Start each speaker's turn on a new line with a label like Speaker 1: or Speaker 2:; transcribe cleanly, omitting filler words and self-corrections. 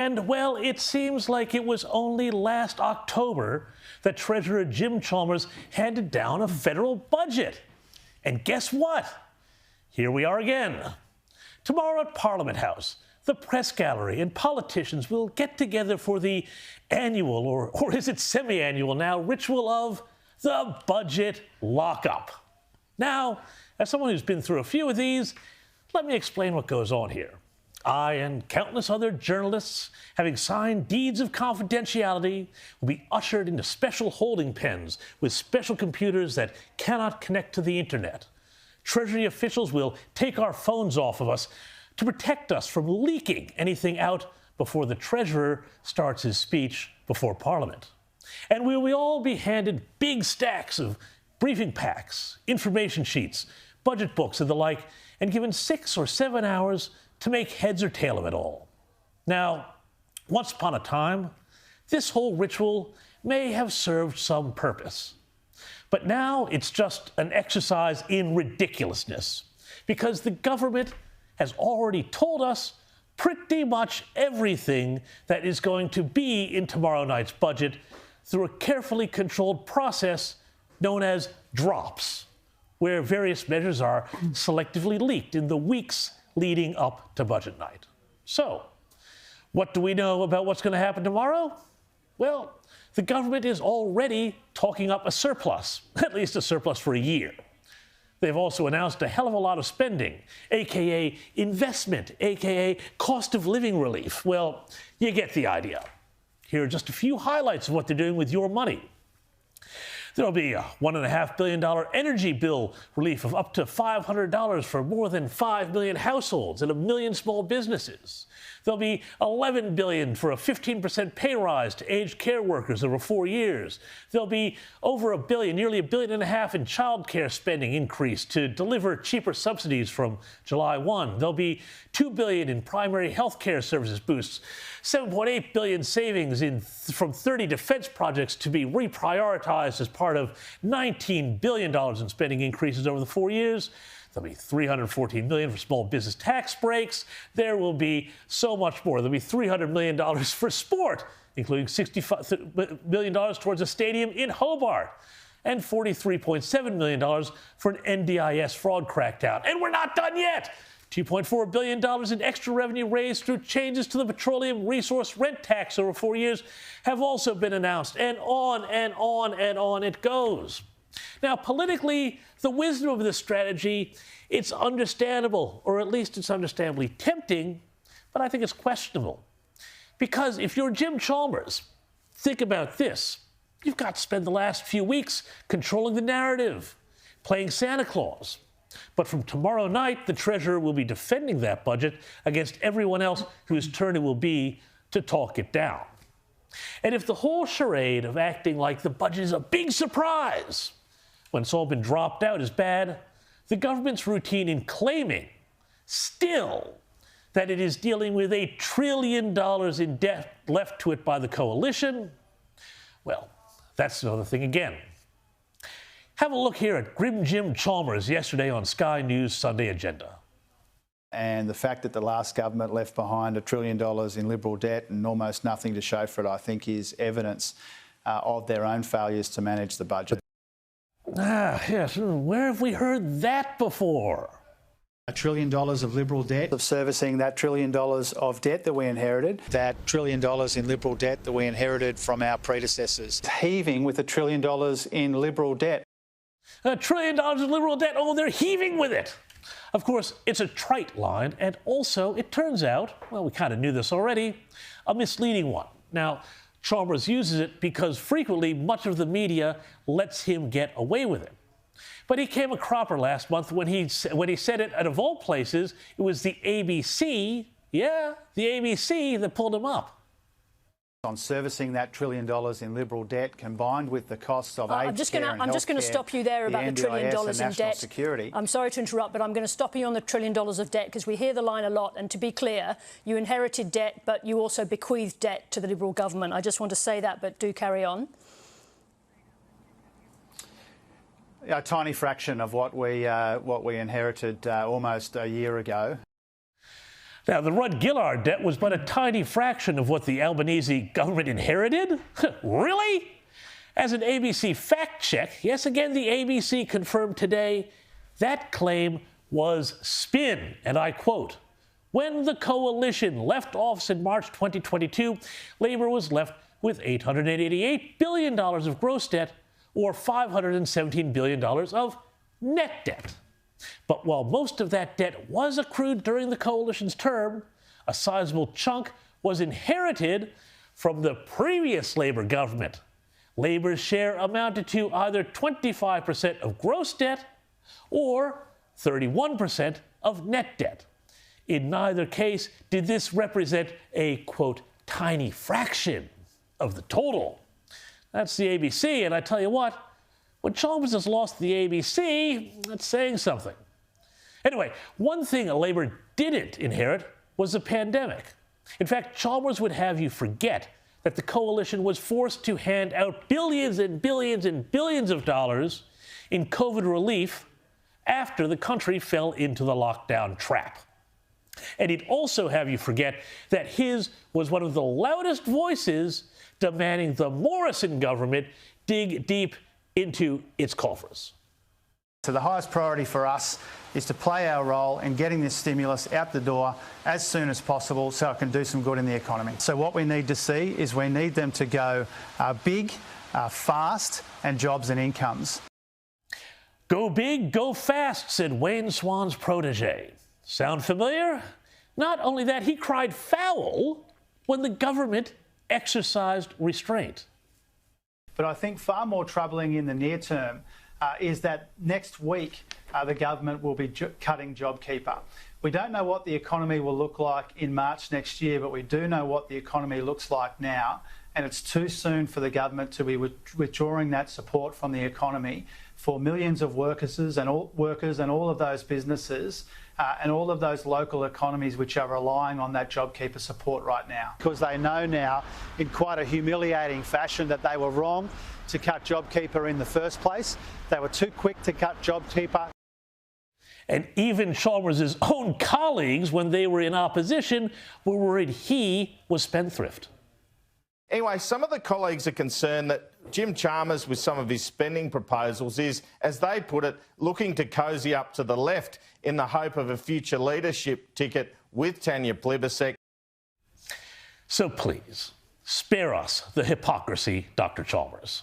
Speaker 1: And, well, it seems like it was only last October that Treasurer Jim Chalmers handed down a federal budget. And guess what? Here we are again. Tomorrow at Parliament House, the press gallery and politicians will get together for the annual, or is it semi-annual now, ritual of the budget lockup. Now, as someone who's been through a few of these, let me explain what goes on here. I and countless other journalists, having signed deeds of confidentiality, will be ushered into special holding pens with special computers that cannot connect to the internet. Treasury officials will take our phones off of us to protect us from leaking anything out before the Treasurer starts his speech before Parliament. And we will all be handed big stacks of briefing packs, information sheets, budget books and the like, and given 6 or 7 hours to make heads or tail of it all. Now, once upon a time, this whole ritual may have served some purpose. But now it's just an exercise in ridiculousness, because the government has already told us pretty much everything that is going to be in tomorrow night's budget through a carefully controlled process known as drops, where various measures are selectively leaked in the weeks leading up to budget night. So, what do we know about what's going to happen tomorrow? Well, the government is already talking up a surplus, at least a surplus for a year. They've also announced a hell of a lot of spending, aka investment, aka cost of living relief. Well, you get the idea. Here are just a few highlights of what they're doing with your money. There'll be a $1.5 billion energy bill relief of up to $500 for more than 5 million households and 1 million small businesses. There'll be $11 billion for a 15% pay rise to aged care workers over 4 years. There'll be over $1 billion, nearly $1.5 billion in child care spending increase to deliver cheaper subsidies from July 1. There'll be $2 billion in primary health care services boosts, $7.8 billion savings from 30 defense projects to be reprioritized as part of $19 billion in spending increases over the 4 years. There'll be $314 million for small business tax breaks. There will be so much more. There'll be $300 million for sport, including $65 million towards a stadium in Hobart, and $43.7 million for an NDIS fraud crackdown. And we're not done yet. $2.4 billion in extra revenue raised through changes to the petroleum resource rent tax over 4 years have also been announced, and on and on and on it goes. Now, politically, the wisdom of this strategy, it's understandable, or at least it's understandably tempting, but I think it's questionable. Because if you're Jim Chalmers, think about this. You've got to spend the last few weeks controlling the narrative, playing Santa Claus. But from tomorrow night, the Treasurer will be defending that budget against everyone else whose turn it will be to talk it down. And if the whole charade of acting like the budget is a big surprise when it's all been dropped out is bad, the government's routine in claiming still that it is dealing with $1 trillion in debt left to it by the coalition, well, that's another thing again. Have a look here at Grim Jim Chalmers yesterday on Sky News Sunday Agenda.
Speaker 2: And the fact that the last government left behind $1 trillion in Liberal debt and almost nothing to show for it, I think, is evidence of their own failures to manage the budget.
Speaker 1: Yes, where have we heard that before?
Speaker 2: $1 trillion of Liberal debt. Of servicing that $1 trillion of debt that we inherited. That $1 trillion in Liberal debt that we inherited from our predecessors. Heaving with $1 trillion in Liberal debt.
Speaker 1: $1 trillion in Liberal debt, oh, they're heaving with it. Of course, it's a trite line, and also, it turns out, well, we kind of knew this already, a misleading one. Now, Chalmers uses it because frequently much of the media lets him get away with it. But he came a cropper last month when he said it, and of all places, it was the ABC, yeah, the ABC that pulled him up.
Speaker 2: On servicing that $1 trillion in Liberal debt, combined with the costs of aged care and
Speaker 3: I'm just going to stop you there about the $1 trillion in debt.
Speaker 2: Security.
Speaker 3: I'm sorry to interrupt, but I'm going to stop you on the $1 trillion of debt because we hear the line a lot. And to be clear, you inherited debt, but you also bequeathed debt to the Liberal government. I just want to say that, but do carry on.
Speaker 2: A tiny fraction of what we inherited almost a year ago.
Speaker 1: Now, the Rudd-Gillard debt was but a tiny fraction of what the Albanese government inherited? Really? As an ABC fact check, yes, again, the ABC confirmed today that claim was spin, and I quote, "When the coalition left office in March 2022, Labour was left with $888 billion of gross debt or $517 billion of net debt. But while most of that debt was accrued during the coalition's term, a sizable chunk was inherited from the previous Labour government. Labour's share amounted to either 25% of gross debt or 31% of net debt. In neither case did this represent a, quote, tiny fraction of the total." That's the ABC, and I tell you what, when Chalmers has lost the ABC, that's saying something. Anyway, one thing Labour didn't inherit was the pandemic. In fact, Chalmers would have you forget that the coalition was forced to hand out billions and billions and billions of dollars in COVID relief after the country fell into the lockdown trap. And he'd also have you forget that his was one of the loudest voices demanding the Morrison government dig deep into its coffers.
Speaker 2: So the highest priority for us is to play our role in getting this stimulus out the door as soon as possible so it can do some good in the economy. So what we need to see is we need them to go big, fast, and jobs and incomes.
Speaker 1: Go big, go fast, said Wayne Swan's protege. Sound familiar? Not only that, he cried foul when the government exercised restraint.
Speaker 2: But I think far more troubling in the near term is that next week the government will be cutting JobKeeper. We don't know what the economy will look like in March next year, but we do know what the economy looks like now, and it's too soon for the government to be withdrawing that support from the economy for millions of workers and all of those businesses and all of those local economies which are relying on that JobKeeper support right now. Because they know now, in quite a humiliating fashion, that they were wrong to cut JobKeeper in the first place. They were too quick to cut JobKeeper.
Speaker 1: And even Chalmers' own colleagues, when they were in opposition, were worried he was spendthrift.
Speaker 4: Anyway, some of the colleagues are concerned that Jim Chalmers, with some of his spending proposals, is, as they put it, looking to cosy up to the left in the hope of a future leadership ticket with Tanya Plibersek.
Speaker 1: So please, spare us the hypocrisy, Dr. Chalmers.